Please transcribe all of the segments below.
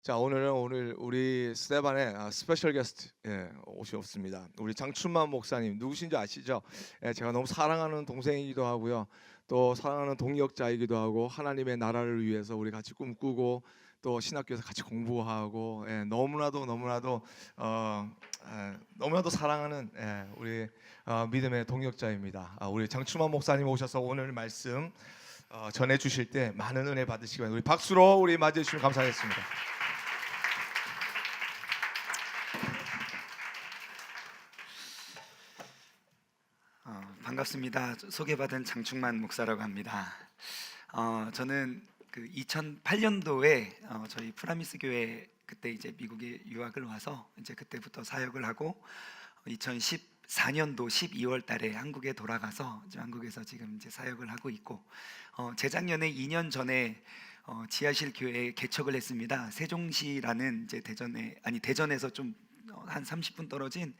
자, 오늘 우리 스테반의 스페셜 게스트 오셨습니다. 우리 장춘만 목사님 누구신지 아시죠? 제가 너무 사랑하는 동생이기도 하고요. 또 사랑하는 동역자이기도 하고 하나님의 나라를 위해서 우리 같이 꿈꾸고 또 신학교에서 같이 공부하고 너무나도 사랑하는 우리 믿음의 동역자입니다. 우리 장춘만 목사님 오셔서 오늘 말씀 전해 주실 때 많은 은혜 받으시기 바랍니다. 우리 박수로 우리 맞이해 주시면 감사하겠습니다. 반갑습니다. 소개받은 장충만 목사라고 합니다. 저는 그 2008년도에 저희 프라미스 교회 그때 이제 미국에 유학을 와서 이제 그때부터 사역을 하고 2014년도 12월 달에 한국에 돌아가서 이제 한국에서 지금 이제 사역을 하고 있고 재작년에 2년 전에 지하실 교회에 개척을 했습니다. 세종시라는 이제 대전에서 좀 한 30분 떨어진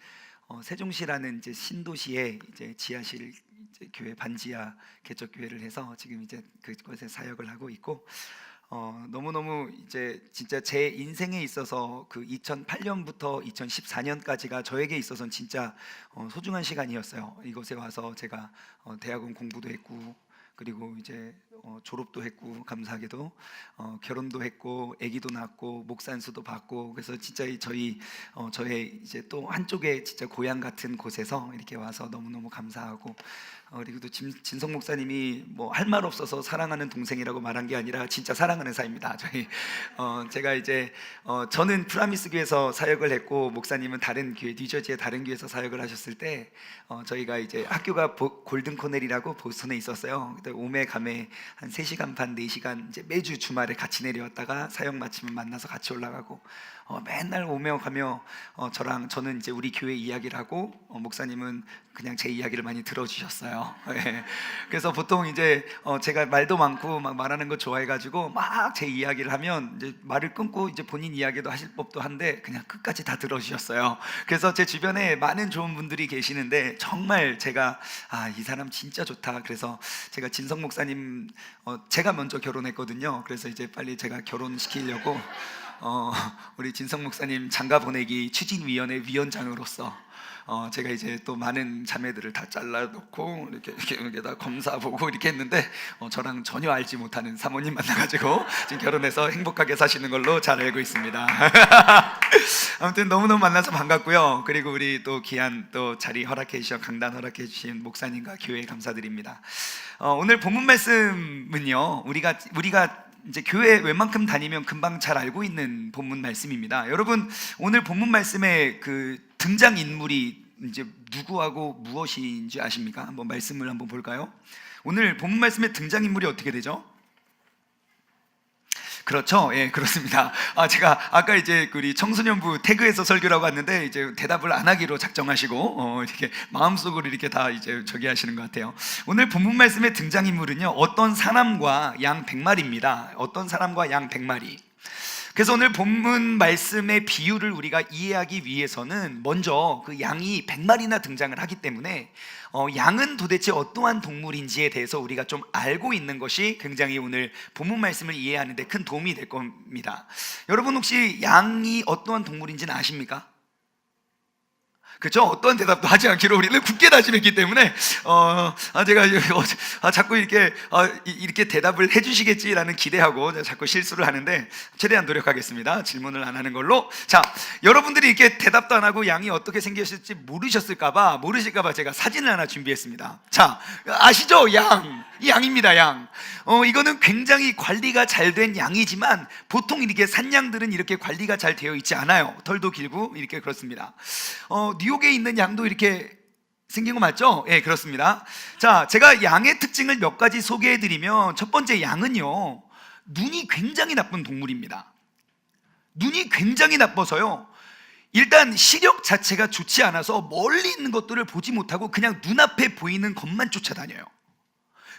세종시라는 이제 신도시에 이제 지하실 이제 교회 반지하 개척 교회를 해서 지금 이제 그곳에 사역을 하고 있고 너무너무 이제 진짜 제 인생에 있어서 그 2008년부터 2014년까지가 저에게 있어서는 진짜 소중한 시간이었어요. 이곳에 와서 제가 대학원 공부도 했고 그리고 이제 졸업도 했고 감사하게도 결혼도 했고 아기도 낳고 목산수도 받고 그래서 진짜 저의 이제 또 한쪽에 진짜 고향 같은 곳에서 이렇게 와서 너무너무 감사하고 그리고 또 진성 목사님이 뭐 할 말 없어서 사랑하는 동생이라고 말한 게 아니라 진짜 사랑하는 사이입니다. 제가 이제 저는 프라미스 교회에서 사역을 했고 목사님은 다른 교회 뉴저지의 다른 교회에서 사역을 하셨을 때 저희가 이제 학교가 골든 코넬이라고 보스턴에 있었어요. 그때 오매 가매 한 3시간 반 4시간 이제 매주 주말에 같이 내려왔다가 사역 마치면 만나서 같이 올라가고 맨날 오며 가며 저는 이제 우리 교회 이야기를 하고 목사님은 그냥 제 이야기를 많이 들어주셨어요. 그래서 보통 이제 제가 말도 많고 막 말하는 거 좋아해가지고 막 제 이야기를 하면 이제 말을 끊고 이제 본인 이야기도 하실 법도 한데 그냥 끝까지 다 들어주셨어요. 그래서 제 주변에 많은 좋은 분들이 계시는데 정말 제가 이 사람 진짜 좋다. 그래서 제가 진성 목사님 제가 먼저 결혼했거든요. 그래서 이제 빨리 제가 결혼시키려고 우리 진성 목사님 장가 보내기 추진위원회 위원장으로서 제가 이제 또 많은 자매들을 다 잘라놓고 이렇게 다 검사 보고 이렇게 했는데 저랑 전혀 알지 못하는 사모님 만나가지고 지금 결혼해서 행복하게 사시는 걸로 잘 알고 있습니다. 아무튼 너무너무 만나서 반갑고요. 그리고 우리 또 귀한 또 자리 허락해 주셔 강단 허락해 주신 목사님과 교회 감사드립니다. 오늘 본문 말씀은요 우리가 이제 교회 웬만큼 다니면 금방 잘 알고 있는 본문 말씀입니다. 여러분 오늘 본문 말씀의 그 등장 인물이 이제 누구하고 무엇인지 아십니까? 한번 말씀을 한번 볼까요? 오늘 본문 말씀의 등장 인물이 어떻게 되죠? 그렇죠. 예, 그렇습니다. 제가 아까 이제 우리 청소년부 태그에서 설교라고 왔는데 이제 대답을 안 하기로 작정하시고 이렇게 마음속으로 이렇게 다 이제 저기 하시는 것 같아요. 오늘 본문 말씀의 등장인물은요 어떤 사람과 양 100마리입니다. 어떤 사람과 양 100마리. 그래서 오늘 본문 말씀의 비유를 우리가 이해하기 위해서는 먼저 그 양이 100마리나 등장을 하기 때문에 양은 도대체 어떠한 동물인지에 대해서 우리가 좀 알고 있는 것이 굉장히 오늘 본문 말씀을 이해하는 데 큰 도움이 될 겁니다. 여러분 혹시 양이 어떠한 동물인지는 아십니까? 그렇죠? 어떤 대답도 하지 않기로 우리는 굳게 다짐했기 때문에 제가 자꾸 이렇게 대답을 해주시겠지라는 기대하고 자꾸 실수를 하는데 최대한 노력하겠습니다. 질문을 안 하는 걸로. 자, 여러분들이 이렇게 대답도 안 하고 양이 어떻게 생겼을지 모르실까봐 제가 사진을 하나 준비했습니다. 자, 아시죠? 이 양입니다. 양. 이거는 굉장히 관리가 잘 된 양이지만 보통 이렇게 산양들은 이렇게 관리가 잘 되어 있지 않아요. 털도 길고 이렇게 그렇습니다. 뉴욕에 있는 양도 이렇게 생긴 거 맞죠? 예, 그렇습니다. 자, 제가 양의 특징을 몇 가지 소개해 드리면 첫 번째 양은요 눈이 굉장히 나쁜 동물입니다. 눈이 굉장히 나빠서요 일단 시력 자체가 좋지 않아서 멀리 있는 것들을 보지 못하고 그냥 눈앞에 보이는 것만 쫓아다녀요.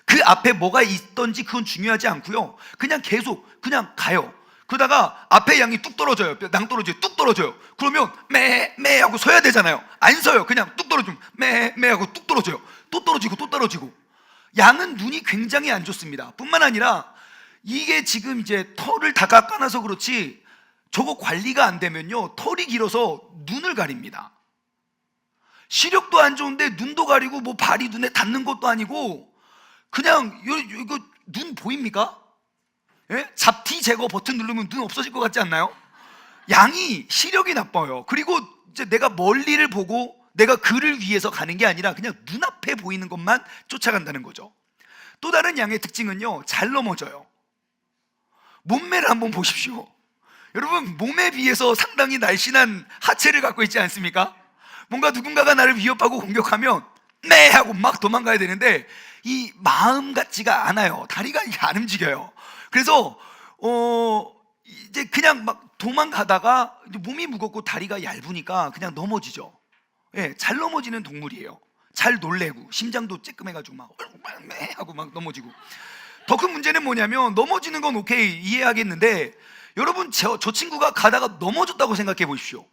그 앞에 뭐가 있던지 그건 중요하지 않고요 그냥 계속 그냥 가요. 그러다가 앞에 양이 뚝 떨어져요. 낭떠러지에 뚝 떨어져요. 그러면 매 하고 서야 되잖아요. 안 서요. 그냥 뚝 떨어지면 매 하고 뚝 떨어져요. 또 떨어지고 또 떨어지고. 양은 눈이 굉장히 안 좋습니다. 뿐만 아니라 이게 지금 이제 털을 다 깎아놔서 그렇지 저거 관리가 안 되면요, 털이 길어서 눈을 가립니다. 시력도 안 좋은데 눈도 가리고 뭐 발이 눈에 닿는 것도 아니고 그냥 이거 눈 보입니까? 예? 잡티 제거 버튼 누르면 눈 없어질 것 같지 않나요? 양이 시력이 나빠요. 그리고 이제 내가 멀리를 보고 내가 그를 위해서 가는 게 아니라 그냥 눈앞에 보이는 것만 쫓아간다는 거죠. 또 다른 양의 특징은요, 잘 넘어져요. 몸매를 한번 보십시오. 여러분, 몸에 비해서 상당히 날씬한 하체를 갖고 있지 않습니까? 뭔가 누군가가 나를 위협하고 공격하면 네 하고 막 도망가야 되는데 이 마음 같지가 않아요. 다리가 이게 안 움직여요. 그래서 이제 그냥 막 도망가다가 몸이 무겁고 다리가 얇으니까 그냥 넘어지죠. 예, 잘 넘어지는 동물이에요. 잘 놀래고 심장도 쬐끔해가지고 막 하고 막 넘어지고. 더 큰 문제는 뭐냐면, 넘어지는 건 오케이, 이해하겠는데 여러분, 저 친구가 가다가 넘어졌다고 생각해 보십시오.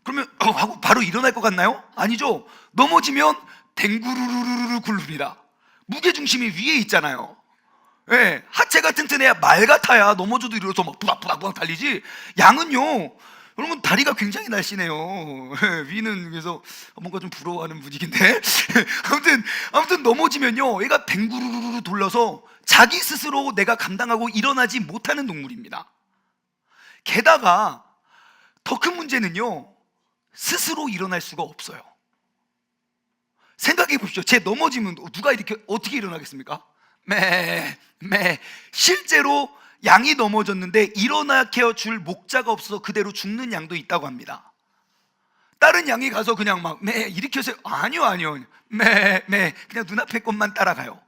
그러면 하고 바로 일어날 것 같나요? 아니죠. 넘어지면 댕구르르르르 굴릅니다. 무게중심이 위에 있잖아요. 예, 하체가 튼튼해야 말 같아야 넘어져도 일어서 막 부닥부닥 달리지. 양은요, 여러분, 다리가 굉장히 날씬해요. 예, 위는 그래서 뭔가 좀 부러워하는 분위기인데 아무튼 넘어지면요, 얘가 뱅구르르르 돌려서 자기 스스로 내가 감당하고 일어나지 못하는 동물입니다. 게다가 더 큰 문제는요, 스스로 일어날 수가 없어요. 생각해 보십시오. 쟤 넘어지면 누가 이렇게 어떻게 일어나겠습니까? 실제로 양이 넘어졌는데 일어나게 줄 목자가 없어서 그대로 죽는 양도 있다고 합니다. 다른 양이 가서 그냥 막 일으켜서 아니요 그냥 눈앞에 것만 따라가요.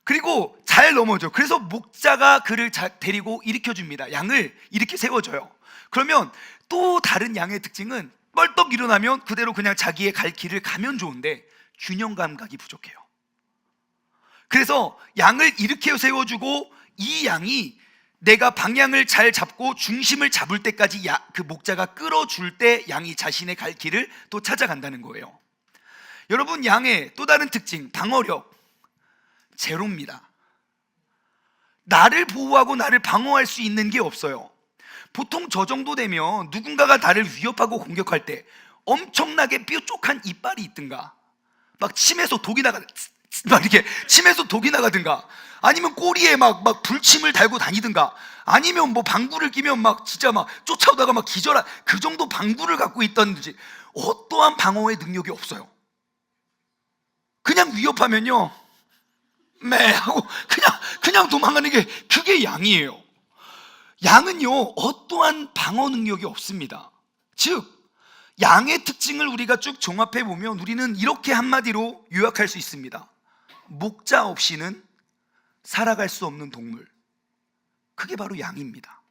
그리고 잘 넘어져. 그래서 목자가 그를 데리고 일으켜줍니다. 양을 이렇게 세워줘요. 그러면 또 다른 양의 특징은 뻘떡 일어나면 그대로 그냥 자기의 갈 길을 가면 좋은데 균형 감각이 부족해요. 그래서 양을 이렇게 세워주고 이 양이 내가 방향을 잘 잡고 중심을 잡을 때까지 그 목자가 끌어줄 때 양이 자신의 갈 길을 또 찾아간다는 거예요. 여러분, 양의 또 다른 특징, 방어력 제로입니다. 나를 보호하고 나를 방어할 수 있는 게 없어요. 보통 저 정도 되면 누군가가 나를 위협하고 공격할 때 엄청나게 뾰족한 이빨이 있든가, 막 침에서 독이 나가든가, 아니면 꼬리에 막 불침을 달고 다니든가, 아니면 뭐 방구를 끼면 막 진짜 막 쫓아오다가 막 기절한 그 정도 방구를 갖고 있던지, 어떠한 방어의 능력이 없어요. 그냥 위협하면요, 하고 그냥 도망가는 게 그게 양이에요. 양은요, 어떠한 방어 능력이 없습니다. 즉, 양의 특징을 우리가 쭉 종합해 보면 우리는 이렇게 한마디로 요약할 수 있습니다. 목자 없이는 살아갈 수 없는 동물, 그게 바로 양입니다.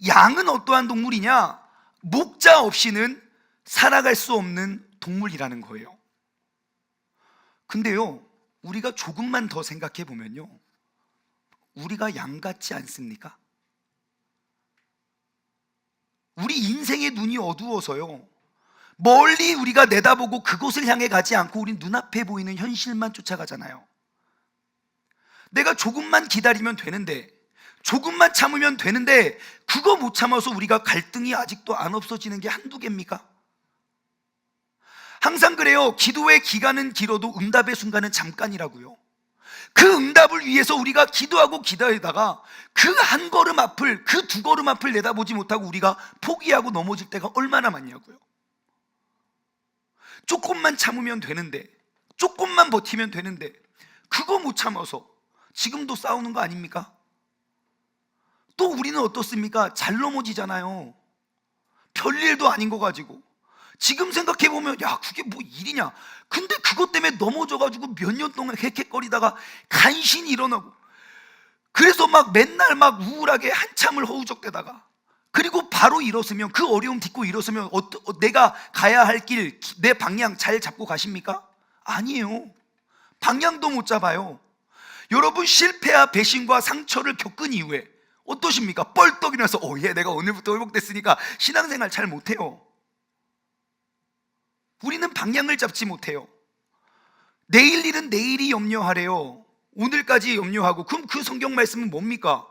양은 어떠한 동물이냐? 목자 없이는 살아갈 수 없는 동물이라는 거예요. 근데요, 우리가 조금만 더 생각해 보면요, 우리가 양 같지 않습니까? 우리 인생의 눈이 어두워서요, 멀리 우리가 내다보고 그곳을 향해 가지 않고 우리 눈앞에 보이는 현실만 쫓아가잖아요. 내가 조금만 기다리면 되는데, 조금만 참으면 되는데, 그거 못 참아서 우리가 갈등이 아직도 안 없어지는 게 한두 개입니까? 항상 그래요. 기도의 기간은 길어도 응답의 순간은 잠깐이라고요. 그 응답을 위해서 우리가 기도하고 기다리다가 그 한 걸음 앞을, 그 두 걸음 앞을 내다보지 못하고 우리가 포기하고 넘어질 때가 얼마나 많냐고요. 조금만 참으면 되는데, 조금만 버티면 되는데, 그거 못 참아서 지금도 싸우는 거 아닙니까? 또 우리는 어떻습니까? 잘 넘어지잖아요. 별일도 아닌 거 가지고. 지금 생각해보면 야, 그게 뭐 일이냐. 근데 그것 때문에 넘어져가지고 몇 년 동안 헥헥거리다가 간신히 일어나고, 그래서 막 맨날 막 우울하게 한참을 허우적대다가, 그리고 바로 일어서면, 그 어려움 딛고 일어서면 내가 가야 할 길, 내 방향 잘 잡고 가십니까? 아니에요. 방향도 못 잡아요. 여러분, 실패와 배신과 상처를 겪은 이후에 어떠십니까? 뻘떡 일어나서 내가 오늘부터 회복됐으니까 신앙생활 잘 못해요. 우리는 방향을 잡지 못해요. 내일 일은 내일이 염려하래요. 오늘까지 염려하고. 그럼 그 성경 말씀은 뭡니까?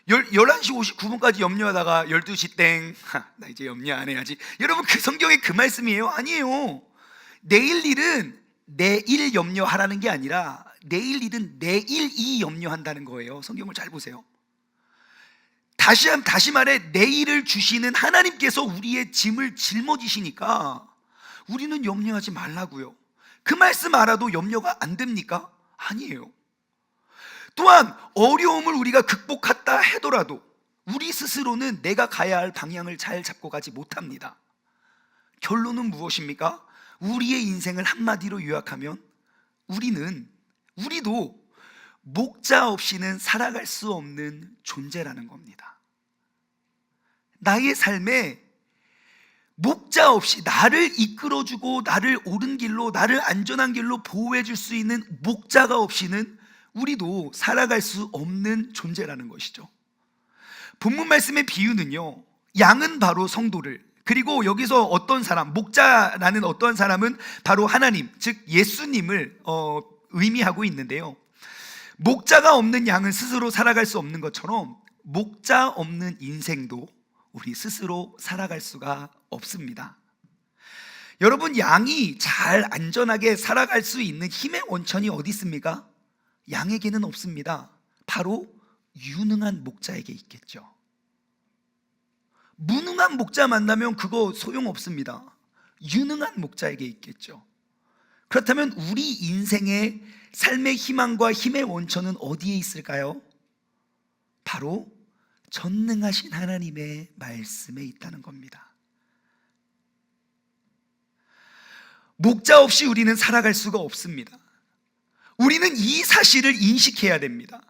11시 59분까지 염려하다가 12시 땡, 나 이제 염려 안 해야지. 여러분, 그 성경에 그 말씀이에요? 아니에요. 내일 일은 내일 염려하라는 게 아니라 내일 일은 내일이 염려한다는 거예요. 성경을 잘 보세요. 다시 말해, 내일을 주시는 하나님께서 우리의 짐을 짊어지시니까 우리는 염려하지 말라고요. 그 말씀 알아도 염려가 안 됩니까? 아니에요. 또한 어려움을 우리가 극복했다 하더라도 우리 스스로는 내가 가야 할 방향을 잘 잡고 가지 못합니다. 결론은 무엇입니까? 우리의 인생을 한마디로 요약하면 우리도 목자 없이는 살아갈 수 없는 존재라는 겁니다. 나의 삶에 목자 없이 나를 이끌어주고 나를 옳은 길로, 나를 안전한 길로 보호해 줄 수 있는 목자가 없이는 우리도 살아갈 수 없는 존재라는 것이죠. 본문 말씀의 비유는요, 양은 바로 성도를, 그리고 여기서 어떤 사람, 목자라는 어떤 사람은 바로 하나님, 즉 예수님을 의미하고 있는데요, 목자가 없는 양은 스스로 살아갈 수 없는 것처럼 목자 없는 인생도 우리 스스로 살아갈 수가 없습니다. 여러분, 양이 잘 안전하게 살아갈 수 있는 힘의 원천이 어디 있습니까? 양에게는 없습니다. 바로 유능한 목자에게 있겠죠. 무능한 목자 만나면 그거 소용없습니다. 유능한 목자에게 있겠죠. 그렇다면 우리 인생의 삶의 희망과 힘의 원천은 어디에 있을까요? 바로 전능하신 하나님의 말씀에 있다는 겁니다. 목자 없이 우리는 살아갈 수가 없습니다. 우리는 이 사실을 인식해야 됩니다.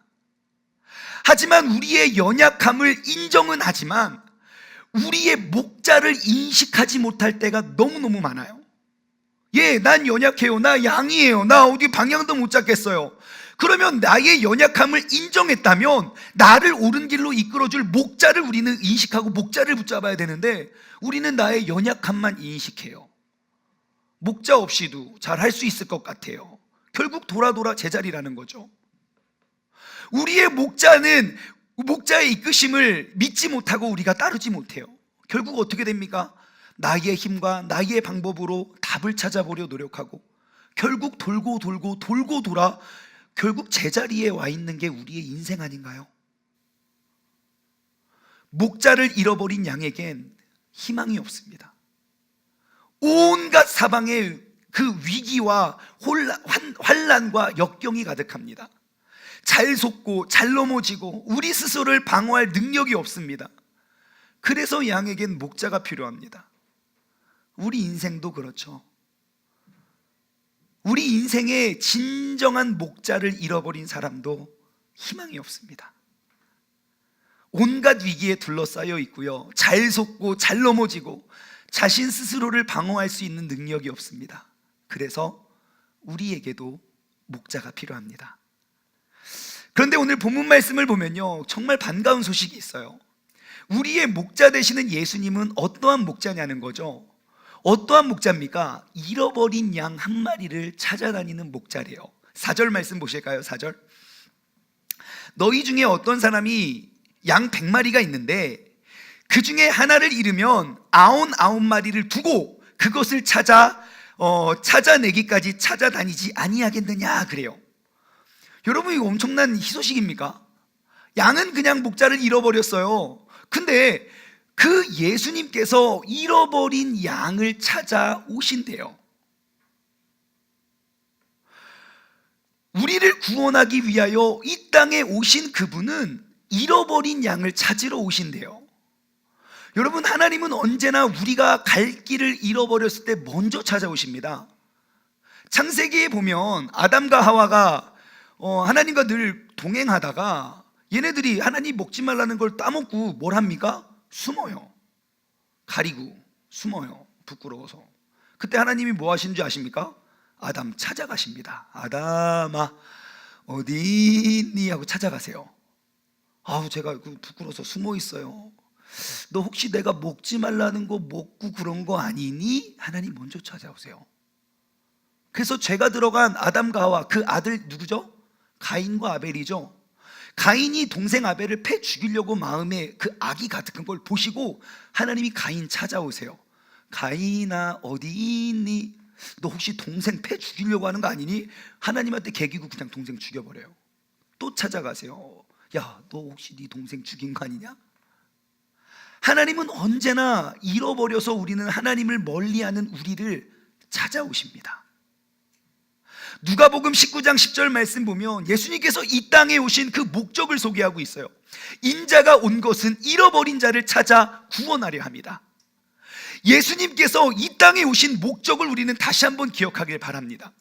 하지만 우리의 연약함을 인정은 하지만 우리의 목자를 인식하지 못할 때가 너무너무 많아요. 난 연약해요. 나 양이에요. 나 어디 방향도 못 잡겠어요. 그러면 나의 연약함을 인정했다면 나를 옳은 길로 이끌어줄 목자를 우리는 인식하고 목자를 붙잡아야 되는데 우리는 나의 연약함만 인식해요. 목자 없이도 잘 할 수 있을 것 같아요. 결국 돌아 제자리라는 거죠. 우리의 목자의 이끄심을 믿지 못하고 우리가 따르지 못해요. 결국 어떻게 됩니까? 나의 힘과 나의 방법으로 답을 찾아보려 노력하고 결국 돌고 돌아 결국 제자리에 와 있는 게 우리의 인생 아닌가요? 목자를 잃어버린 양에겐 희망이 없습니다. 온갖 사방에 그 위기와 환난과 역경이 가득합니다. 잘 속고 잘 넘어지고 우리 스스로를 방어할 능력이 없습니다. 그래서 양에겐 목자가 필요합니다. 우리 인생도 그렇죠. 우리 인생의 진정한 목자를 잃어버린 사람도 희망이 없습니다. 온갖 위기에 둘러싸여 있고요, 잘 속고 잘 넘어지고 자신 스스로를 방어할 수 있는 능력이 없습니다. 그래서 우리에게도 목자가 필요합니다. 그런데 오늘 본문 말씀을 보면요, 정말 반가운 소식이 있어요. 우리의 목자 되시는 예수님은 어떠한 목자냐는 거죠. 어떠한 목자입니까? 잃어버린 양 한 마리를 찾아다니는 목자래요. 4절 말씀 보실까요? 4절. 너희 중에 어떤 사람이 양 100마리가 있는데 그 중에 하나를 잃으면 99마리를 두고 그것을 찾아내기까지 찾아다니지 아니하겠느냐 그래요. 여러분, 이거 엄청난 희소식입니까? 양은 그냥 목자를 잃어버렸어요. 근데 그 예수님께서 잃어버린 양을 찾아오신대요. 우리를 구원하기 위하여 이 땅에 오신 그분은 잃어버린 양을 찾으러 오신대요. 여러분, 하나님은 언제나 우리가 갈 길을 잃어버렸을 때 먼저 찾아오십니다. 창세기에 보면 아담과 하와가 하나님과 늘 동행하다가 얘네들이 하나님 먹지 말라는 걸 따먹고 뭘 합니까? 숨어요. 가리고 숨어요. 부끄러워서. 그때 하나님이 뭐 하신 줄 아십니까? 아담 찾아가십니다. 아담아 어디 있니? 하고 찾아가세요. 제가 부끄러워서 숨어 있어요. 너 혹시 내가 먹지 말라는 거 먹고 그런 거 아니니? 하나님 먼저 찾아오세요. 그래서 죄가 들어간 아담과 하와, 그 아들 누구죠? 가인과 아벨이죠. 가인이 동생 아벨을 패 죽이려고 마음에 그 악이 가득한 걸 보시고 하나님이 가인 찾아오세요. 가인아 어디 있니? 너 혹시 동생 패 죽이려고 하는 거 아니니? 하나님한테 개기고 그냥 동생 죽여버려요. 또 찾아가세요. 야, 너 혹시 네 동생 죽인 거 아니냐? 하나님은 언제나 잃어버려서 우리는 하나님을 멀리하는 우리를 찾아오십니다. 누가복음 19장 10절 말씀 보면 예수님께서 이 땅에 오신 그 목적을 소개하고 있어요. 인자가 온 것은 잃어버린 자를 찾아 구원하려 합니다. 예수님께서 이 땅에 오신 목적을 우리는 다시 한번 기억하길 바랍니다.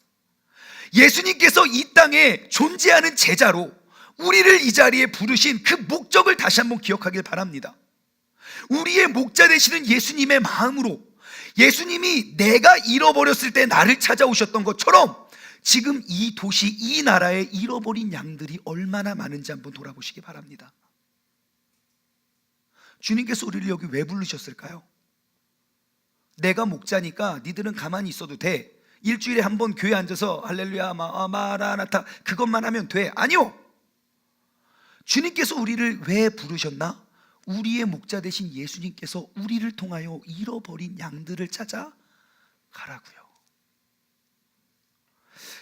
예수님께서 이 땅에 존재하는 제자로 우리를 이 자리에 부르신 그 목적을 다시 한번 기억하길 바랍니다. 우리의 목자 되시는 예수님의 마음으로, 예수님이 내가 잃어버렸을 때 나를 찾아오셨던 것처럼 지금 이 도시, 이 나라에 잃어버린 양들이 얼마나 많은지 한번 돌아보시기 바랍니다. 주님께서 우리를 여기 왜 부르셨을까요? 내가 목자니까 니들은 가만히 있어도 돼. 일주일에 한 번 교회 앉아서 할렐루야 마라나타 그것만 하면 돼. 아니요. 주님께서 우리를 왜 부르셨나? 우리의 목자 되신 예수님께서 우리를 통하여 잃어버린 양들을 찾아 가라고요.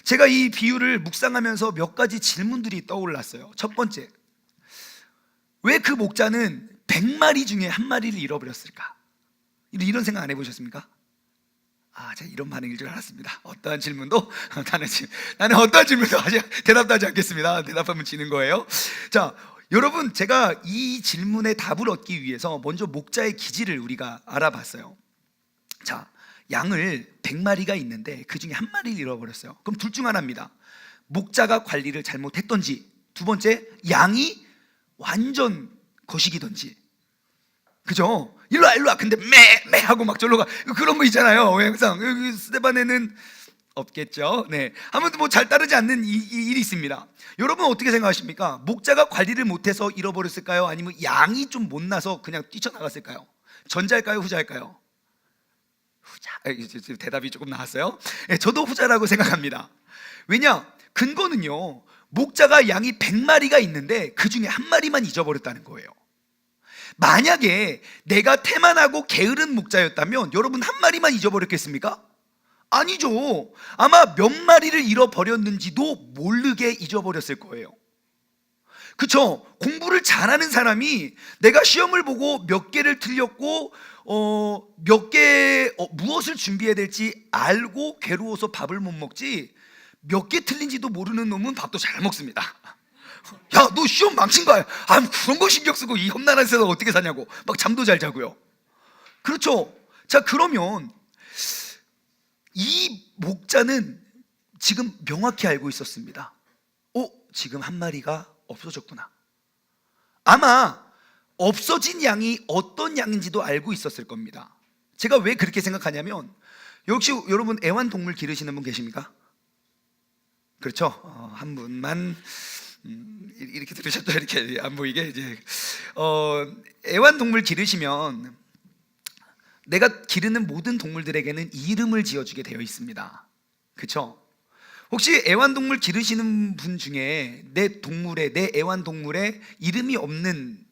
제가 이 비유를 묵상하면서 몇 가지 질문들이 떠올랐어요. 첫 번째, 왜 그 목자는 100마리 중에 한 마리를 잃어버렸을까? 이런 생각 안 해보셨습니까? 제가 이런 반응일 줄 알았습니다. 어떠한 질문도 나는 어떠한 질문도 대답도 하지 않겠습니다. 대답하면 지는 거예요. 자, 여러분, 제가 이 질문에 답을 얻기 위해서 먼저 목자의 기질을 우리가 알아봤어요. 자, 양을 100마리가 있는데 그 중에 한 마리를 잃어버렸어요. 그럼 둘 중 하나입니다. 목자가 관리를 잘못했던지, 두 번째, 양이 완전 거식이던지. 그죠? 일로와 근데 매 하고 막 절로 가. 그런 거 있잖아요. 항상 스데반에는 없겠죠. 네, 아무튼 뭐 잘 따르지 않는 일이 있습니다. 여러분 어떻게 생각하십니까? 목자가 관리를 못해서 잃어버렸을까요? 아니면 양이 좀 못나서 그냥 뛰쳐나갔을까요? 전자일까요? 후자일까요? 후자. 대답이 조금 나왔어요. 네, 저도 후자라고 생각합니다. 왜냐? 근거는요, 목자가 양이 100마리가 있는데 그 중에 한 마리만 잊어버렸다는 거예요. 만약에 내가 태만하고 게으른 목자였다면 여러분 한 마리만 잊어버렸겠습니까? 아니죠. 아마 몇 마리를 잃어버렸는지도 모르게 잊어버렸을 거예요. 그쵸? 공부를 잘하는 사람이 내가 시험을 보고 몇 개를 틀렸고 무엇을 준비해야 될지 알고 괴로워서 밥을 못 먹지, 몇 개 틀린지도 모르는 놈은 밥도 잘 먹습니다. 야, 너 시험 망친 거야. 그런 거 신경 쓰고 이 험난한 세상 어떻게 사냐고 막 잠도 잘 자고요. 그렇죠? 자, 그러면 이 목자는 지금 명확히 알고 있었습니다. 지금 한 마리가 없어졌구나. 아마 없어진 양이 어떤 양인지도 알고 있었을 겁니다. 제가 왜 그렇게 생각하냐면, 역시 여러분 애완동물 기르시는 분 계십니까? 그렇죠? 한 분만 이렇게 들으셨죠? 이렇게 안 보이게 이제 애완동물 기르시면 내가 기르는 모든 동물들에게는 이름을 지어주게 되어 있습니다. 그렇죠? 혹시 애완동물 기르시는 분 중에 내 애완동물에 이름이 없는,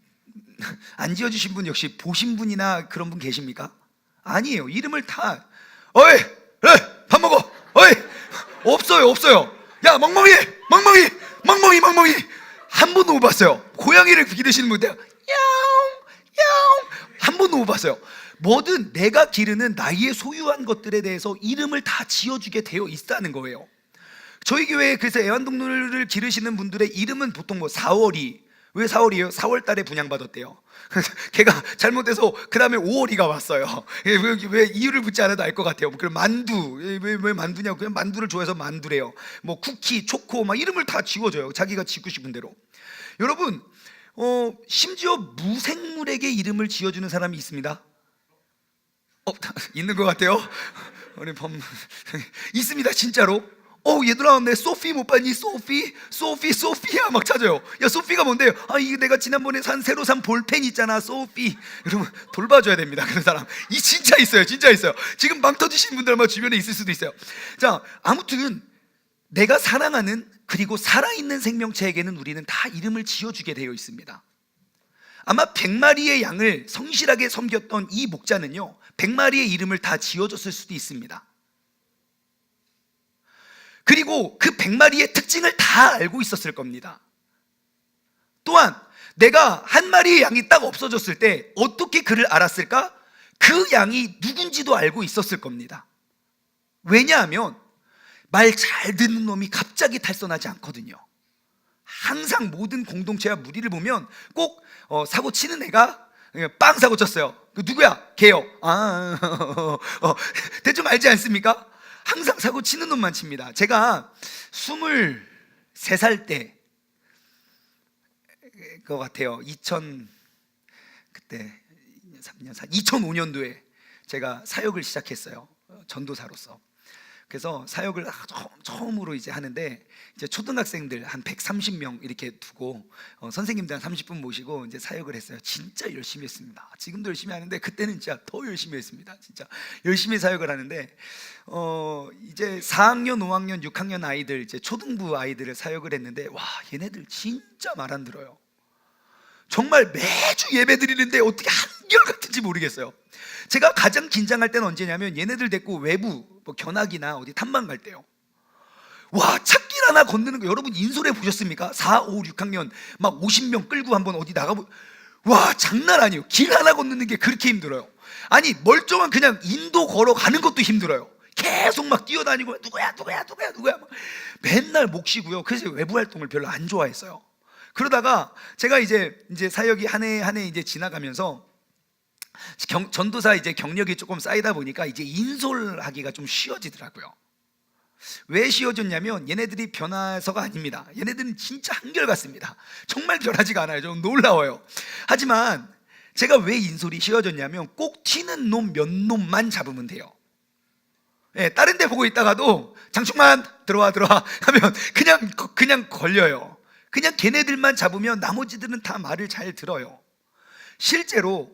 안 지어주신 분 혹시 보신 분이나 그런 분 계십니까? 아니에요. 이름을 다 어이 밥 먹어 없어요. 야 멍멍이 한 번도 못 봤어요. 고양이를 기르시는 분들 야옹 한 번도 못 봤어요. 뭐든 내가 기르는 나의 소유한 것들에 대해서 이름을 다 지어주게 되어 있다는 거예요. 저희 교회에 그래서 애완동물을 기르시는 분들의 이름은 보통 뭐 4월이, 왜 4월이에요? 4월 달에 분양받았대요. 걔가 잘못해서 그 다음에 5월이가 왔어요. 왜 이유를 묻지 않아도 알 것 같아요. 그럼 만두, 왜 만두냐고. 그냥 만두를 좋아해서 만두래요. 뭐 쿠키, 초코 막 이름을 다 지워줘요. 자기가 짓고 싶은 대로. 여러분 심지어 무생물에게 이름을 지어주는 사람이 있습니다. 있는 것 같아요. 우리 있습니다, 진짜로. 얘들아, 내 소피 못 봤니? 소피야 막 찾아요. 야, 소피가 뭔데요? 이게 내가 지난번에 새로 산 볼펜 있잖아, 소피. 여러분 돌봐줘야 됩니다, 그런 사람. 진짜 있어요. 지금 망 터지신 분들 아마 주변에 있을 수도 있어요. 자, 아무튼 내가 사랑하는 그리고 살아있는 생명체에게는 우리는 다 이름을 지어주게 되어 있습니다. 아마 100마리의 양을 성실하게 섬겼던 이 목자는요, 100마리의 이름을 다 지어줬을 수도 있습니다. 그리고 그 100마리의 특징을 다 알고 있었을 겁니다. 또한 내가 한 마리의 양이 딱 없어졌을 때 어떻게 그를 알았을까? 그 양이 누군지도 알고 있었을 겁니다. 왜냐하면 말 잘 듣는 놈이 갑자기 탈선하지 않거든요. 항상 모든 공동체와 무리를 보면 꼭 사고 치는 애가 빵 사고 쳤어요. 그 누구야? 걔요. 대충 알지 않습니까? 항상 사고 치는 놈만 칩니다. 제가 23살 때 것 같아요. 2005년도에 제가 사역을 시작했어요. 전도사로서. 그래서 사역을 처음으로 이제 하는데, 이제 초등학생들 한 130명 이렇게 두고 선생님들 한 30분 모시고 이제 사역을 했어요. 진짜 열심히 했습니다. 지금도 열심히 하는데 그때는 진짜 더 열심히 했습니다. 진짜 열심히 사역을 하는데 이제 4학년, 5학년, 6학년 아이들, 이제 초등부 아이들을 사역을 했는데, 와, 얘네들 진짜 말 안 들어요. 정말 매주 예배 드리는데 어떻게 한결같은지 모르겠어요. 제가 가장 긴장할 때는 언제냐면 얘네들 데리고 외부 뭐 견학이나 어디 탐방 갈 때요. 와, 찾길 하나 건너는 거 여러분 인솔해 보셨습니까? 4, 5, 6학년 막 50명 끌고 한번 어디 나가보, 와, 장난 아니에요. 길 하나 건너는 게 그렇게 힘들어요. 아니, 멀쩡한 그냥 인도 걸어가는 것도 힘들어요. 계속 막 뛰어다니고 누구야 막 맨날 목 쉬고요. 그래서 외부 활동을 별로 안 좋아했어요. 그러다가 제가 이제 사역이 한 해 이제 지나가면서 전도사 이제 경력이 조금 쌓이다 보니까 이제 인솔하기가 좀 쉬워지더라고요. 왜 쉬워졌냐면 얘네들이 변화서가 아닙니다. 얘네들은 진짜 한결같습니다. 정말 변하지가 않아요. 좀 놀라워요. 하지만 제가 왜 인솔이 쉬워졌냐면 꼭 튀는 놈 몇 놈만 잡으면 돼요. 예, 다른 데 보고 있다가도 장충만 들어와 하면 그냥 걸려요. 그냥 걔네들만 잡으면 나머지들은 다 말을 잘 들어요. 실제로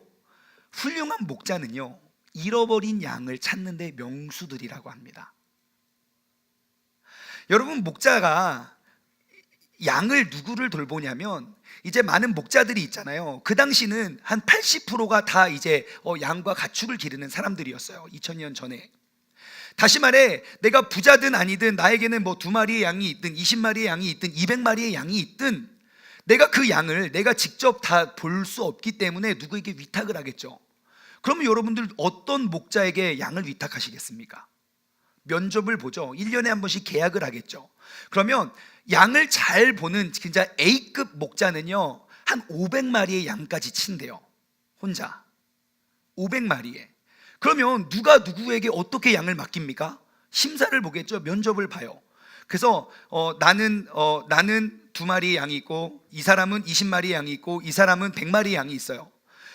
훌륭한 목자는요, 잃어버린 양을 찾는 데 명수들이라고 합니다. 여러분, 목자가 양을 누구를 돌보냐면, 이제 많은 목자들이 있잖아요. 그 당시는 한 80%가 다 이제 양과 가축을 기르는 사람들이었어요. 2000년 전에. 다시 말해, 내가 부자든 아니든 나에게는 뭐 2마리의 양이 있든 20마리의 양이 있든 200마리의 양이 있든 내가 그 양을 내가 직접 다 볼 수 없기 때문에 누구에게 위탁을 하겠죠. 그러면 여러분들 어떤 목자에게 양을 위탁하시겠습니까? 면접을 보죠. 1년에 한 번씩 계약을 하겠죠. 그러면 양을 잘 보는 진짜 A급 목자는요, 한 500마리의 양까지 친대요. 혼자 500마리에. 그러면 누가 누구에게 어떻게 양을 맡깁니까? 심사를 보겠죠. 면접을 봐요. 그래서 나는 2마리의 양이 있고, 이 사람은 20마리의 양이 있고, 이 사람은 100마리의 양이 있어요.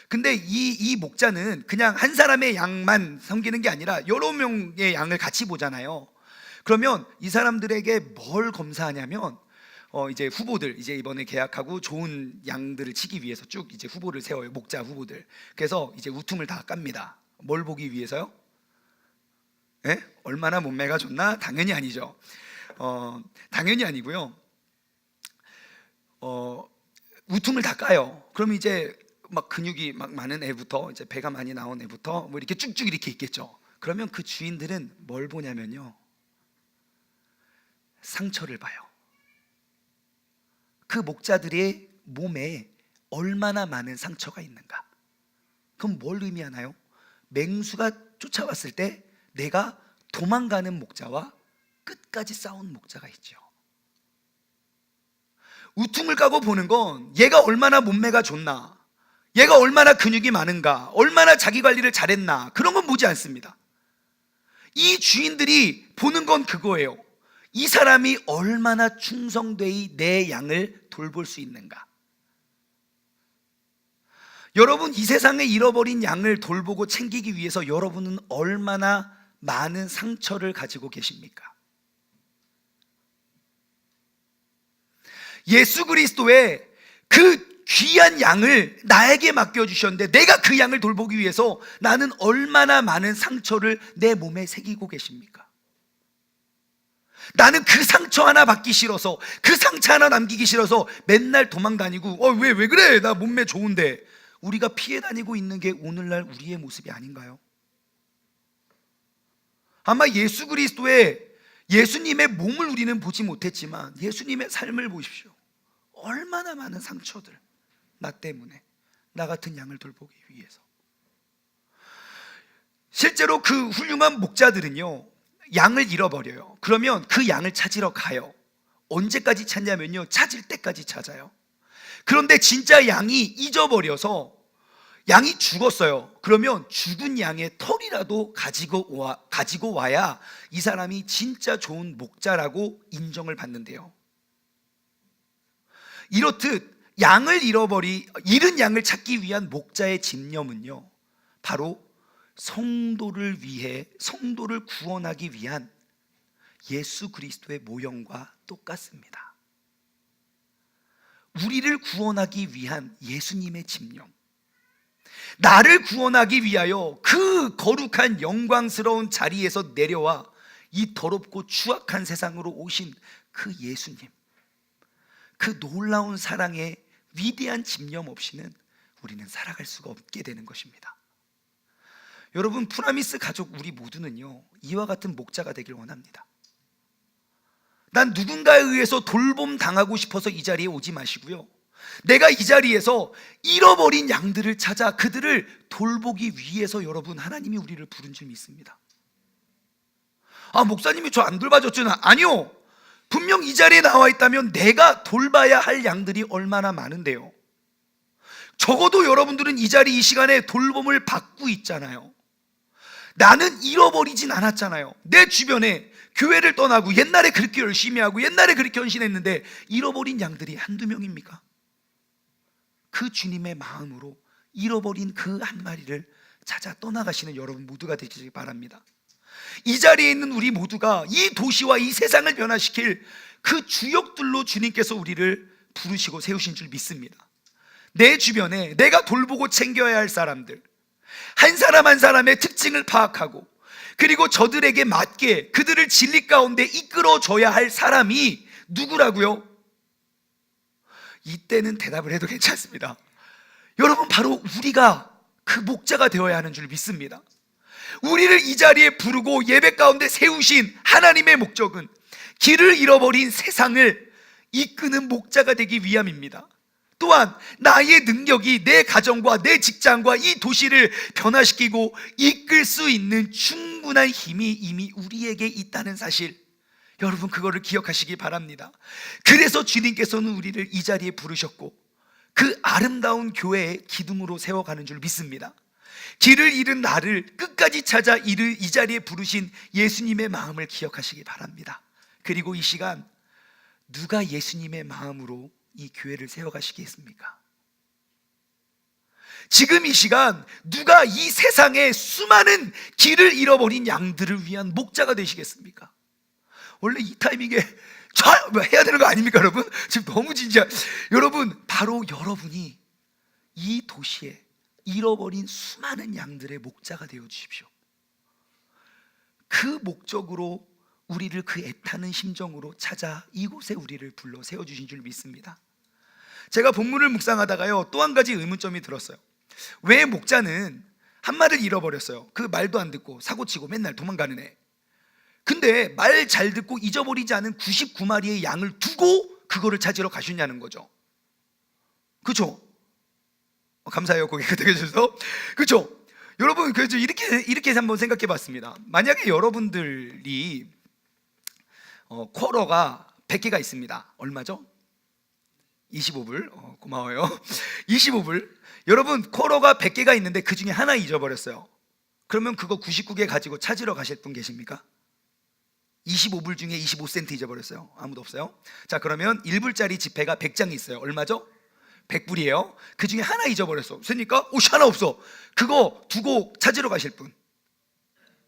근데 이 목자는 그냥 한 사람의 양만 섬기는 게 아니라 여러 명의 양을 같이 보잖아요. 그러면 이 사람들에게 뭘 검사하냐면 이제 후보들, 이제 이번에 계약하고 좋은 양들을 치기 위해서 쭉 이제 후보를 세워요. 목자 후보들. 그래서 이제 우퉁을 다 깝니다. 뭘 보기 위해서요? 네? 얼마나 몸매가 좋나? 당연히 아니죠. 당연히 아니고요. 우퉁을 다 까요. 그럼 이제 막 근육이 막 많은 애부터, 이제 배가 많이 나온 애부터 뭐 이렇게 쭉쭉 이렇게 있겠죠. 그러면 그 주인들은 뭘 보냐면요, 상처를 봐요. 그 목자들의 몸에 얼마나 많은 상처가 있는가. 그럼 뭘 의미하나요? 맹수가 쫓아왔을 때 내가 도망가는 목자와 끝까지 싸운 목자가 있죠. 우퉁을 까고 보는 건 얘가 얼마나 몸매가 좋나, 얘가 얼마나 근육이 많은가, 얼마나 자기 관리를 잘했나, 그런 건 보지 않습니다. 이 주인들이 보는 건 그거예요. 이 사람이 얼마나 충성되이 내 양을 돌볼 수 있는가. 여러분, 이 세상에 잃어버린 양을 돌보고 챙기기 위해서 여러분은 얼마나 많은 상처를 가지고 계십니까? 예수 그리스도의 그 귀한 양을 나에게 맡겨주셨는데 내가 그 양을 돌보기 위해서 나는 얼마나 많은 상처를 내 몸에 새기고 계십니까? 나는 그 상처 하나 받기 싫어서, 그 상처 하나 남기기 싫어서 맨날 도망 다니고 왜 그래, 나 몸매 좋은데, 우리가 피해 다니고 있는 게 오늘날 우리의 모습이 아닌가요? 아마 예수 그리스도의, 예수님의 몸을 우리는 보지 못했지만 예수님의 삶을 보십시오. 얼마나 많은 상처들, 나 때문에, 나 같은 양을 돌보기 위해서. 실제로 그 훌륭한 목자들은요, 양을 잃어버려요. 그러면 그 양을 찾으러 가요. 언제까지 찾냐면요, 찾을 때까지 찾아요. 그런데 진짜 양이 잊어버려서 양이 죽었어요. 그러면 죽은 양의 털이라도 가지고 와야 이 사람이 진짜 좋은 목자라고 인정을 받는데요. 이렇듯 잃은 양을 찾기 위한 목자의 집념은요, 바로 성도를 위해, 성도를 구원하기 위한 예수 그리스도의 모형과 똑같습니다. 우리를 구원하기 위한 예수님의 집념, 나를 구원하기 위하여 그 거룩한 영광스러운 자리에서 내려와 이 더럽고 추악한 세상으로 오신 그 예수님, 그 놀라운 사랑의 위대한 집념 없이는 우리는 살아갈 수가 없게 되는 것입니다. 여러분, 프라미스 가족 우리 모두는요, 이와 같은 목자가 되길 원합니다. 난 누군가에 의해서 돌봄 당하고 싶어서 이 자리에 오지 마시고요, 내가 이 자리에서 잃어버린 양들을 찾아 그들을 돌보기 위해서 여러분, 하나님이 우리를 부른 줄 믿습니다. 목사님이 저 안 돌봐줬잖아. 아니요, 분명 이 자리에 나와 있다면 내가 돌봐야 할 양들이 얼마나 많은데요. 적어도 여러분들은 이 자리, 이 시간에 돌봄을 받고 있잖아요. 나는 잃어버리진 않았잖아요. 내 주변에 교회를 떠나고 옛날에 그렇게 열심히 하고 옛날에 그렇게 헌신했는데 잃어버린 양들이 한두 명입니까? 그 주님의 마음으로 잃어버린 그 한 마리를 찾아 떠나가시는 여러분 모두가 되시기 바랍니다. 이 자리에 있는 우리 모두가 이 도시와 이 세상을 변화시킬 그 주역들로 주님께서 우리를 부르시고 세우신 줄 믿습니다. 내 주변에 내가 돌보고 챙겨야 할 사람들, 한 사람 한 사람의 특징을 파악하고, 그리고 저들에게 맞게 그들을 진리 가운데 이끌어줘야 할 사람이 누구라고요? 이때는 대답을 해도 괜찮습니다. 여러분, 바로 우리가 그 목자가 되어야 하는 줄 믿습니다. 우리를 이 자리에 부르고 예배 가운데 세우신 하나님의 목적은 길을 잃어버린 세상을 이끄는 목자가 되기 위함입니다. 또한 나의 능력이 내 가정과 내 직장과 이 도시를 변화시키고 이끌 수 있는 충분한 힘이 이미 우리에게 있다는 사실, 여러분 그거를 기억하시기 바랍니다. 그래서 주님께서는 우리를 이 자리에 부르셨고 그 아름다운 교회의 기둥으로 세워가는 줄 믿습니다. 길을 잃은 나를 끝까지 찾아 이 자리에 부르신 예수님의 마음을 기억하시기 바랍니다. 그리고 이 시간, 누가 예수님의 마음으로 이 교회를 세워가시겠습니까? 지금 이 시간, 누가 이 세상의 수많은 길을 잃어버린 양들을 위한 목자가 되시겠습니까? 원래 이 타이밍에 해야 되는 거 아닙니까, 여러분? 지금 너무 진지한. 여러분, 바로 여러분이 이 도시에 잃어버린 수많은 양들의 목자가 되어 주십시오. 그 목적으로 우리를 그 애타는 심정으로 찾아 이곳에 우리를 불러 세워주신 줄 믿습니다. 제가 본문을 묵상하다가요, 또 한 가지 의문점이 들었어요. 왜 목자는 한 마리를 잃어버렸어요? 그 말도 안 듣고 사고치고 맨날 도망가는 애. 근데 말 잘 듣고 잊어버리지 않은 99마리의 양을 두고 그거를 찾으러 가셨냐는 거죠. 그렇죠? 감사해요, 고개 끄덕여주셔서. 그렇죠? 여러분, 그래서 이렇게 한번 생각해 봤습니다. 만약에 여러분들이 쿼러가 100개가 있습니다. 얼마죠? 25불. 고마워요. 25불. 여러분, 쿼러가 100개가 있는데 그 중에 하나 잊어버렸어요. 그러면 그거 99개 가지고 찾으러 가실 분 계십니까? 25불 중에 25센트 잊어버렸어요. 아무도 없어요? 자, 그러면 1불짜리 지폐가 100장이 있어요. 얼마죠? 100불이에요. 그 중에 하나 잊어버렸어. 그러니까 하나 없어. 그거 두고 찾으러 가실 분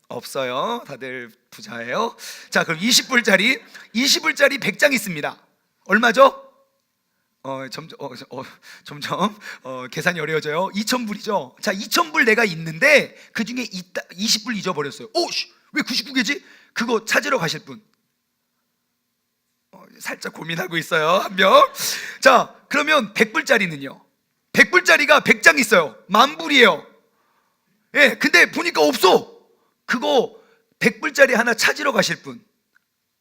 없어요. 다들 부자예요. 자, 그럼 20불짜리 100장 있습니다. 얼마죠? 점점 계산이 어려워져요. 2000불이죠. 자, 2000불 내가 있는데 그 중에 20불 잊어버렸어요. 왜 99개지? 그거 찾으러 가실 분 살짝 고민하고 있어요. 한 명. 자, 그러면 100불짜리는요? 100불짜리가 100장 있어요. 10,000불이에요. 예, 근데 보니까 없어. 그거 100불짜리 하나 찾으러 가실 분.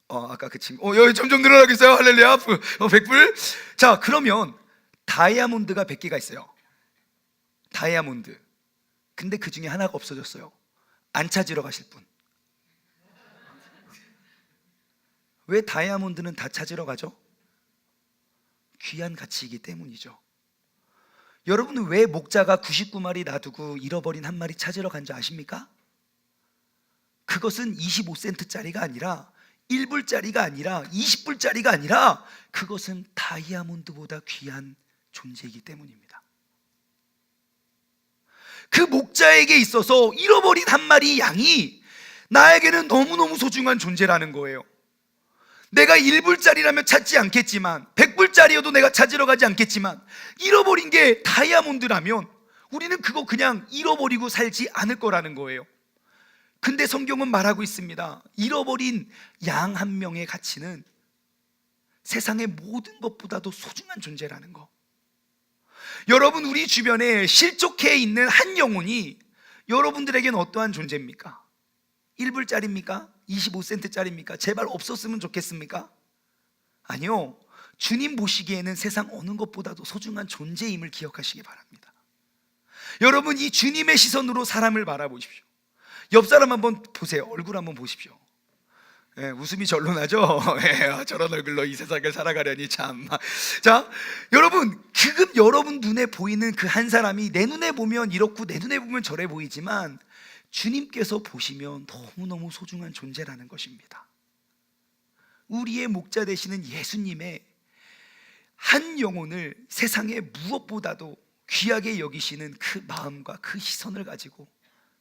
아까 그 친구. 여기 점점 늘어나고 있어요. 할렐루야. 100불. 자, 그러면 다이아몬드가 100개가 있어요. 다이아몬드. 근데 그 중에 하나가 없어졌어요. 안 찾으러 가실 분. 왜 다이아몬드는 다 찾으러 가죠? 귀한 가치이기 때문이죠. 여러분은 왜 목자가 99마리 놔두고 잃어버린 한 마리 찾으러 간 줄 아십니까? 그것은 25센트짜리가 아니라 1불짜리가 아니라 20불짜리가 아니라 그것은 다이아몬드보다 귀한 존재이기 때문입니다. 그 목자에게 있어서 잃어버린 한 마리 양이 나에게는 너무너무 소중한 존재라는 거예요. 내가 1불짜리라면 찾지 않겠지만 100불짜리여도 내가 찾으러 가지 않겠지만 잃어버린 게 다이아몬드라면 우리는 그거 그냥 잃어버리고 살지 않을 거라는 거예요. 근데 성경은 말하고 있습니다. 잃어버린 양 한 명의 가치는 세상의 모든 것보다도 소중한 존재라는 거. 여러분, 우리 주변에 실족해 있는 한 영혼이 여러분들에게는 어떠한 존재입니까? 1불짜리입니까? 25센트짜리입니까? 제발 없었으면 좋겠습니까? 아니요. 주님 보시기에는 세상 어느 것보다도 소중한 존재임을 기억하시기 바랍니다. 여러분, 이 주님의 시선으로 사람을 바라보십시오. 옆 사람 한번 보세요. 얼굴 한번 보십시오. 예, 웃음이 절로 나죠? 예, 저런 얼굴로 이 세상을 살아가려니 참. 자, 여러분, 지금 여러분 눈에 보이는 그 한 사람이 내 눈에 보면 이렇고 내 눈에 보면 저래 보이지만 주님께서 보시면 너무너무 소중한 존재라는 것입니다. 우리의 목자 되시는 예수님의 한 영혼을 세상의 무엇보다도 귀하게 여기시는 그 마음과 그 시선을 가지고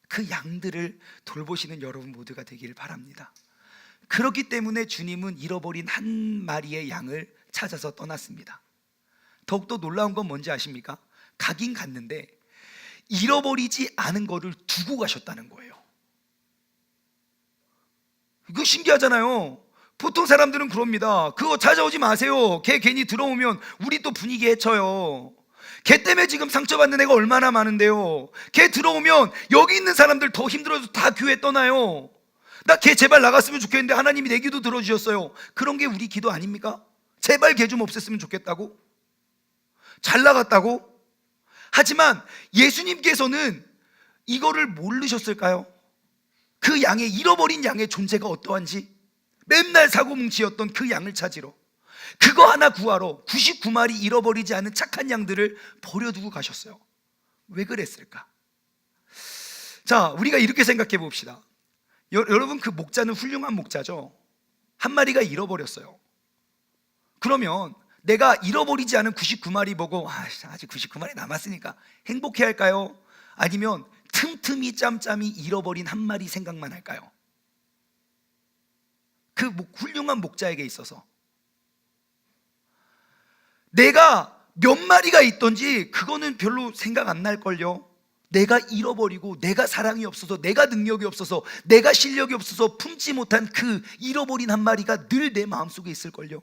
그 양들을 돌보시는 여러분 모두가 되기를 바랍니다. 그렇기 때문에 주님은 잃어버린 한 마리의 양을 찾아서 떠났습니다. 더욱더 놀라운 건 뭔지 아십니까? 가긴 갔는데 잃어버리지 않은 거를 두고 가셨다는 거예요. 이거 신기하잖아요. 보통 사람들은 그럽니다. 그거 찾아오지 마세요. 걔 괜히 들어오면 우리 또 분위기 해쳐요. 걔 때문에 지금 상처받는 애가 얼마나 많은데요. 걔 들어오면 여기 있는 사람들 더 힘들어서 다 교회 떠나요. 나 걔 제발 나갔으면 좋겠는데 하나님이 내 기도 들어주셨어요. 그런 게 우리 기도 아닙니까? 제발 걔 좀 없앴으면 좋겠다고? 잘 나갔다고? 하지만 예수님께서는 이거를 모르셨을까요? 그 양의, 잃어버린 양의 존재가 어떠한지 맨날 사고뭉치였던 그 양을 찾으러, 그거 하나 구하러 99마리 잃어버리지 않은 착한 양들을 버려두고 가셨어요. 왜 그랬을까? 자, 우리가 이렇게 생각해 봅시다. 여러분, 그 목자는 훌륭한 목자죠. 한 마리가 잃어버렸어요. 그러면 내가 잃어버리지 않은 99마리 보고 아직 99마리 남았으니까 행복해 할까요? 아니면 틈틈이 짬짬이 잃어버린 한 마리 생각만 할까요? 그 훌륭한 목자에게 있어서 내가 몇 마리가 있던지 그거는 별로 생각 안 날걸요. 내가 잃어버리고 내가 사랑이 없어서, 내가 능력이 없어서, 내가 실력이 없어서 품지 못한 그 잃어버린 한 마리가 늘 내 마음속에 있을걸요.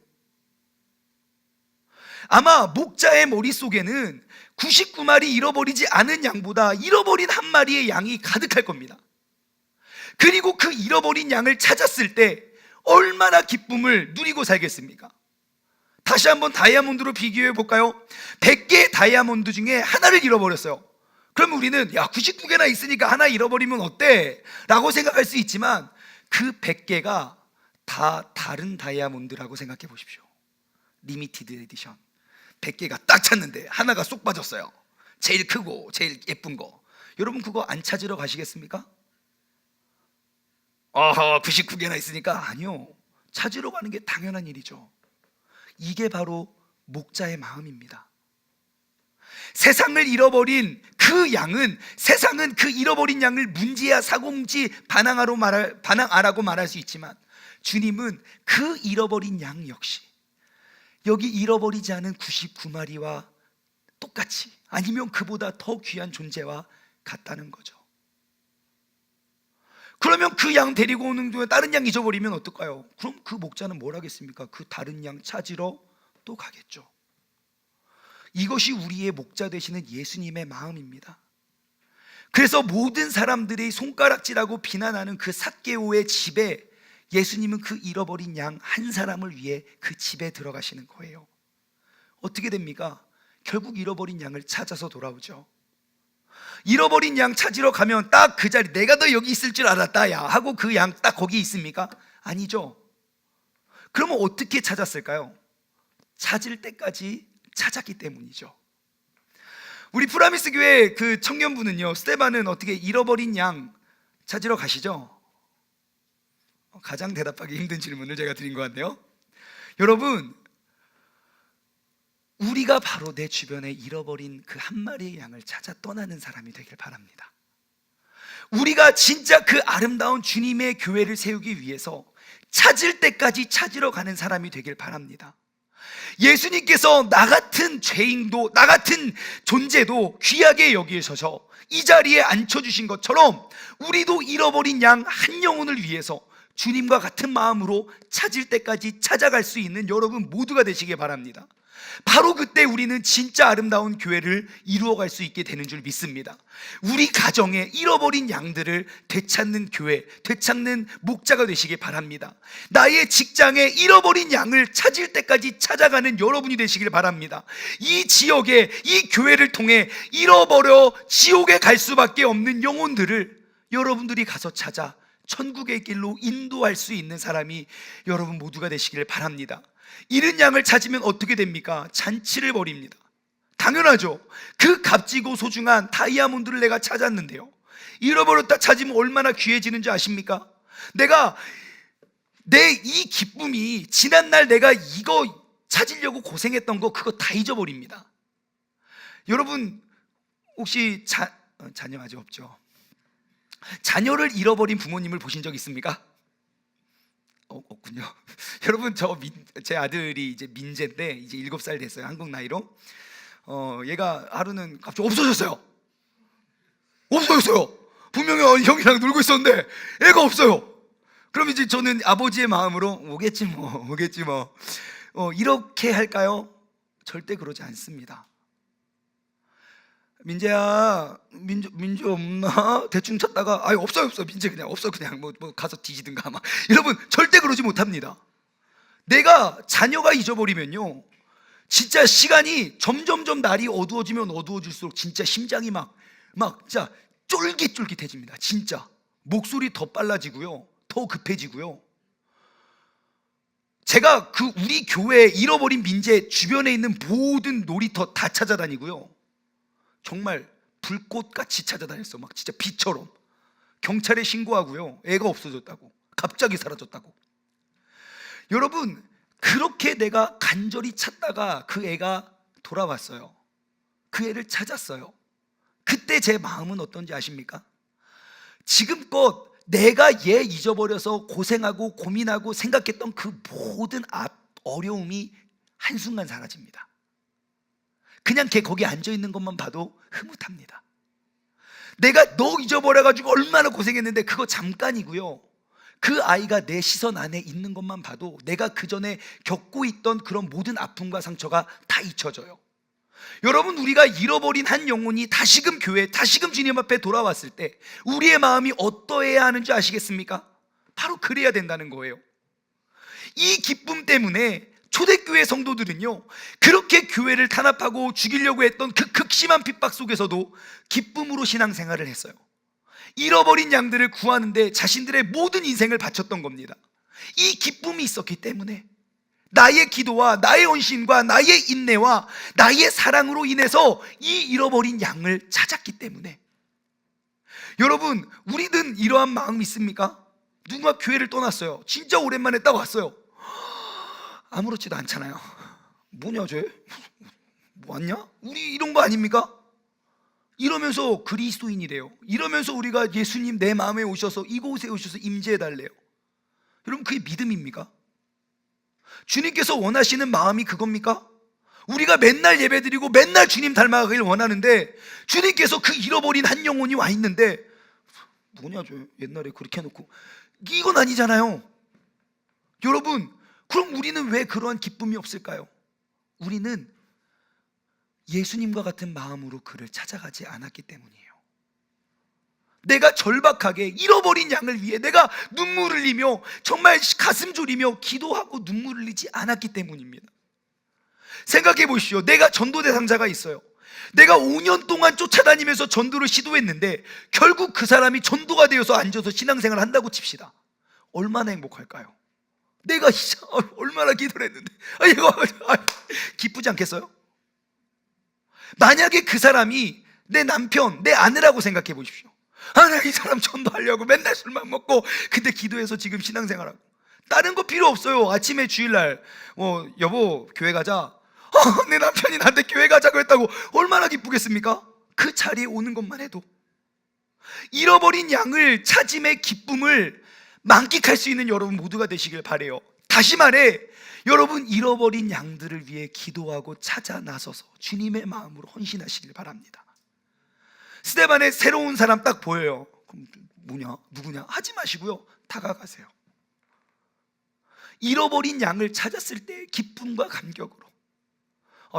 아마 목자의 머릿속에는 99마리 잃어버리지 않은 양보다 잃어버린 한 마리의 양이 가득할 겁니다. 그리고 그 잃어버린 양을 찾았을 때 얼마나 기쁨을 누리고 살겠습니까? 다시 한번 다이아몬드로 비교해 볼까요? 100개의 다이아몬드 중에 하나를 잃어버렸어요. 그러면 우리는 99개나 있으니까 하나 잃어버리면 어때? 라고 생각할 수 있지만 그 100개가 다 다른 다이아몬드라고 생각해 보십시오. 리미티드 에디션 100개가 딱 찾는데 하나가 쏙 빠졌어요. 제일 크고 제일 예쁜 거. 여러분, 그거 안 찾으러 가시겠습니까? 99개나 있으니까. 아니요, 찾으러 가는 게 당연한 일이죠. 이게 바로 목자의 마음입니다. 세상을 잃어버린 그 양은, 세상은 그 잃어버린 양을 문제야 사고뭉치 반항하라고 말할 수 있지만 주님은 그 잃어버린 양 역시 여기 잃어버리지 않은 99마리와 똑같이, 아니면 그보다 더 귀한 존재와 같다는 거죠. 그러면 그 양 데리고 오는 중에 다른 양 잊어버리면 어떨까요? 그럼 그 목자는 뭘 하겠습니까? 그 다른 양 찾으러 또 가겠죠. 이것이 우리의 목자 되시는 예수님의 마음입니다. 그래서 모든 사람들이 손가락질하고 비난하는 그 삭개오의 집에 예수님은 그 잃어버린 양 한 사람을 위해 그 집에 들어가시는 거예요. 어떻게 됩니까? 결국 잃어버린 양을 찾아서 돌아오죠. 잃어버린 양 찾으러 가면 딱 그 자리, 내가 너 여기 있을 줄 알았다 야 하고 그 양 딱 거기 있습니까? 아니죠. 그러면 어떻게 찾았을까요? 찾을 때까지 찾았기 때문이죠. 우리 프라미스 교회 그 청년부는요, 스테반은 어떻게 잃어버린 양 찾으러 가시죠? 가장 대답하기 힘든 질문을 제가 드린 것 같네요. 여러분, 우리가 바로 내 주변에 잃어버린 그 한 마리의 양을 찾아 떠나는 사람이 되길 바랍니다. 우리가 진짜 그 아름다운 주님의 교회를 세우기 위해서 찾을 때까지 찾으러 가는 사람이 되길 바랍니다. 예수님께서 나 같은 죄인도, 나 같은 존재도 귀하게 여기셔서 이 자리에 앉혀주신 것처럼 우리도 잃어버린 양 한 영혼을 위해서 주님과 같은 마음으로 찾을 때까지 찾아갈 수 있는 여러분 모두가 되시길 바랍니다. 바로 그때 우리는 진짜 아름다운 교회를 이루어갈 수 있게 되는 줄 믿습니다. 우리 가정에 잃어버린 양들을 되찾는 교회, 되찾는 목자가 되시길 바랍니다. 나의 직장에 잃어버린 양을 찾을 때까지 찾아가는 여러분이 되시길 바랍니다. 이 지역에, 이 교회를 통해 잃어버려 지옥에 갈 수밖에 없는 영혼들을 여러분들이 가서 찾아 천국의 길로 인도할 수 있는 사람이 여러분 모두가 되시길 바랍니다. 잃은 양을 찾으면 어떻게 됩니까? 잔치를 벌입니다. 당연하죠. 그 값지고 소중한 다이아몬드를 내가 찾았는데요, 잃어버렸다 찾으면 얼마나 귀해지는지 아십니까? 내가 내 이 기쁨이 지난날 내가 이거 찾으려고 고생했던 거 그거 다 잊어버립니다. 여러분 혹시 자녀 아직 없죠? 자녀를 잃어버린 부모님을 보신 적 있습니까? 없군요. 여러분 제 아들이 이제 민재인데 이제 7살 됐어요. 한국 나이로. 얘가 하루는 갑자기 없어졌어요. 분명히 형이랑 놀고 있었는데 애가 없어요. 그럼 이제 저는 아버지의 마음으로 오겠지 뭐 이렇게 할까요? 절대 그러지 않습니다. 민재야, 민재 없나? 대충 찾다가 없어요. 민재 그냥 없어. 그냥 뭐 가서 뒤지든가 막. 여러분 절대 그러지 못합니다. 내가 자녀가 잊어버리면요, 진짜 시간이 점점점 날이 어두워지면 어두워질수록 진짜 심장이 막 진짜 쫄깃쫄깃해집니다. 진짜 목소리 더 빨라지고요, 더 급해지고요. 제가 그 우리 교회 잃어버린 민재 주변에 있는 모든 놀이터 다 찾아다니고요, 정말 불꽃같이 찾아다녔어. 막 진짜 빛처럼. 경찰에 신고하고요, 애가 없어졌다고, 갑자기 사라졌다고. 여러분 그렇게 내가 간절히 찾다가 그 애가 돌아왔어요. 그 애를 찾았어요. 그때 제 마음은 어떤지 아십니까? 지금껏 내가 얘 잊어버려서 고생하고 고민하고 생각했던 그 모든 어려움이 한순간 사라집니다. 그냥 걔 거기 앉아있는 것만 봐도 흐뭇합니다. 내가 너 잊어버려가지고 얼마나 고생했는데 그거 잠깐이고요, 그 아이가 내 시선 안에 있는 것만 봐도 내가 그 전에 겪고 있던 그런 모든 아픔과 상처가 다 잊혀져요. 여러분 우리가 잃어버린 한 영혼이 다시금 교회, 다시금 주님 앞에 돌아왔을 때 우리의 마음이 어떠해야 하는지 아시겠습니까? 바로 그래야 된다는 거예요. 이 기쁨 때문에 초대교회 성도들은요, 그렇게 교회를 탄압하고 죽이려고 했던 그 극심한 핍박 속에서도 기쁨으로 신앙생활을 했어요. 잃어버린 양들을 구하는데 자신들의 모든 인생을 바쳤던 겁니다. 이 기쁨이 있었기 때문에, 나의 기도와 나의 헌신과 나의 인내와 나의 사랑으로 인해서 이 잃어버린 양을 찾았기 때문에. 여러분 우리는 이러한 마음 있습니까? 누가 교회를 떠났어요. 진짜 오랜만에 딱 왔어요. 아무렇지도 않잖아요. 뭐냐 쟤? 뭐 왔냐? 우리 이런 거 아닙니까? 이러면서 그리스도인이래요. 이러면서 우리가 예수님 내 마음에 오셔서 이곳에 오셔서 임재해달래요. 여러분 그게 믿음입니까? 주님께서 원하시는 마음이 그겁니까? 우리가 맨날 예배드리고 맨날 주님 닮아가길 원하는데 주님께서 그 잃어버린 한 영혼이 와 있는데 누구냐 저 옛날에 그렇게 해놓고, 이건 아니잖아요. 여러분, 그럼 우리는 왜 그러한 기쁨이 없을까요? 우리는 예수님과 같은 마음으로 그를 찾아가지 않았기 때문이에요. 내가 절박하게 잃어버린 양을 위해 내가 눈물을 흘리며 정말 가슴 졸이며 기도하고 눈물을 흘리지 않았기 때문입니다. 생각해 보십시오. 내가 전도 대상자가 있어요. 내가 5년 동안 쫓아다니면서 전도를 시도했는데 결국 그 사람이 전도가 되어서 앉아서 신앙생활을 한다고 칩시다. 얼마나 행복할까요? 내가 얼마나 기도를 했는데 이거 기쁘지 않겠어요? 만약에 그 사람이 내 남편, 내 아내라고 생각해 보십시오. 나 이 사람 전도하려고 맨날 술만 먹고 근데 기도해서 지금 신앙생활하고 다른 거 필요 없어요. 아침에 주일날 여보 교회 가자. 내 남편이 나한테 교회 가자고 했다고 얼마나 기쁘겠습니까? 그 자리에 오는 것만 해도. 잃어버린 양을 찾음의 기쁨을 만끽할 수 있는 여러분 모두가 되시길 바래요. 다시 말해, 여러분 잃어버린 양들을 위해 기도하고 찾아 나서서 주님의 마음으로 헌신하시길 바랍니다. 스데반의 새로운 사람 딱 보여요. 그럼 뭐냐? 누구냐? 하지 마시고요, 다가가세요. 잃어버린 양을 찾았을 때 기쁨과 감격으로.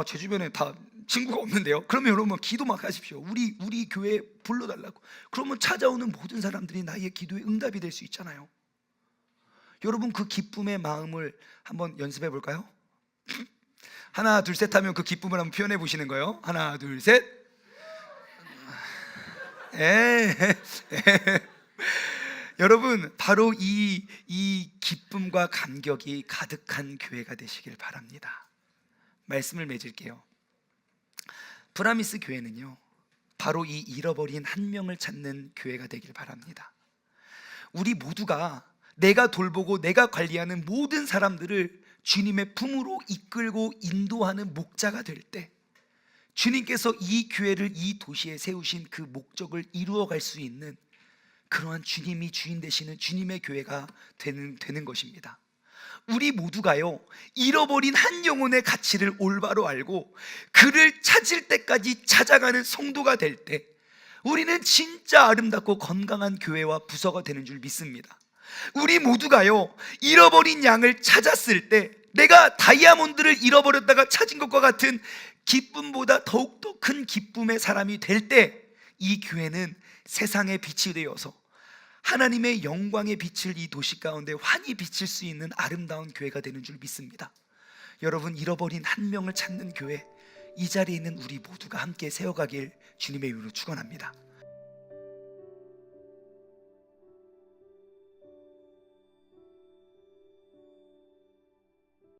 제 주변에 다 친구가 없는데요. 그러면 여러분 기도 막 하십시오. 우리 교회에 불러달라고. 그러면 찾아오는 모든 사람들이 나의 기도에 응답이 될 수 있잖아요. 여러분 그 기쁨의 마음을 한번 연습해 볼까요? 하나 둘 셋 하면 그 기쁨을 한번 표현해 보시는 거예요. 하나 둘 셋. 여러분 바로 이 기쁨과 감격이 가득한 교회가 되시길 바랍니다. 말씀을 맺을게요. 브라미스 교회는요, 바로 이 잃어버린 한 명을 찾는 교회가 되길 바랍니다. 우리 모두가 내가 돌보고 내가 관리하는 모든 사람들을 주님의 품으로 이끌고 인도하는 목자가 될 때 주님께서 이 교회를 이 도시에 세우신 그 목적을 이루어갈 수 있는 그러한 주님이 주인 되시는 주님의 교회가 되는 것입니다. 우리 모두가요, 잃어버린 한 영혼의 가치를 올바로 알고 그를 찾을 때까지 찾아가는 성도가 될 때 우리는 진짜 아름답고 건강한 교회와 부서가 되는 줄 믿습니다. 우리 모두가요, 잃어버린 양을 찾았을 때 내가 다이아몬드를 잃어버렸다가 찾은 것과 같은 기쁨보다 더욱더 큰 기쁨의 사람이 될 때 이 교회는 세상의 빛이 되어서 하나님의 영광의 빛을 이 도시 가운데 환히 비칠 수 있는 아름다운 교회가 되는 줄 믿습니다. 여러분 잃어버린 한 명을 찾는 교회, 이 자리에 있는 우리 모두가 함께 세워가길 주님의 이름으로 축원합니다.